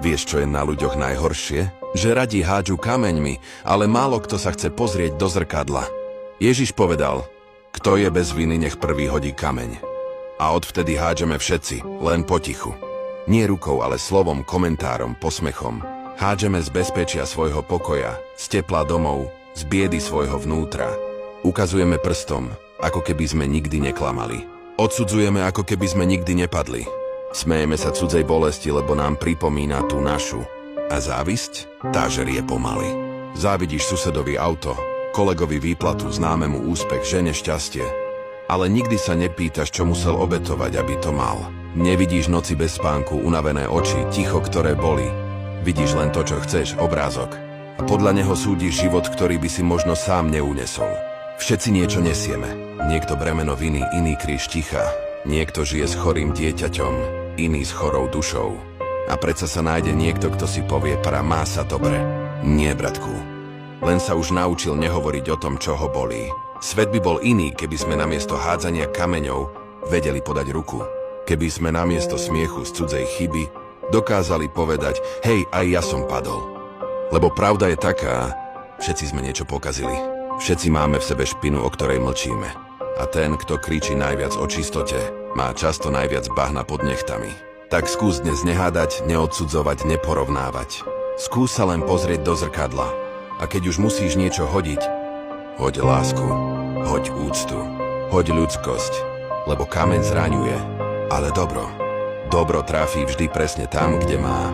Vieš, čo je na ľuďoch najhoršie? Že radi hádžu kameňmi, ale málo kto sa chce pozrieť do zrkadla. Ježiš povedal, kto je bez viny, nech prvý hodí kameň. A odvtedy hádžeme všetci, len potichu. Nie rukou, ale slovom, komentárom, posmechom. Hádžeme z bezpečia svojho pokoja, z tepla domov, z biedy svojho vnútra. Ukazujeme prstom, ako keby sme nikdy neklamali. Odsudzujeme, ako keby sme nikdy nepadli. Smejeme sa cudzej bolesti, lebo nám pripomína tú našu. A závisť? Tá žerie pomaly. Závidíš susedovi auto, kolegovi výplatu, známemu úspech, žene šťastie. Ale nikdy sa nepýtaš, čo musel obetovať, aby to mal. Nevidíš noci bez spánku, unavené oči, ticho, ktoré bolí. Vidíš len to, čo chceš, obrázok. A podľa neho súdiš život, ktorý by si možno sám neunesol. Všetci niečo nesieme. Niekto bremeno viny, iný kríž ticha. Niekto žije s chorým dieťaťom, iný s chorou dušou. A predsa sa nájde niekto, kto si povie, má sa dobre. Nie, bratku. Len sa už naučil nehovoriť o tom, čo ho bolí. Svet by bol iný, keby sme namiesto hádzania kameňov vedeli podať ruku. Keby sme namiesto smiechu z cudzej chyby dokázali povedať, hej, aj ja som padol. Lebo pravda je taká, všetci sme niečo pokazili. Všetci máme v sebe špinu, o ktorej mlčíme. A ten, kto kričí najviac o čistote, má často najviac bahna pod nechtami. Tak skús dnes nehádať, neodsudzovať, neporovnávať. Skús sa len pozrieť do zrkadla. A keď už musíš niečo hodiť, hoď lásku, hoď úctu, hoď ľudskosť, lebo kameň zraňuje, ale dobro. Dobro tráfi vždy presne tam, kde má.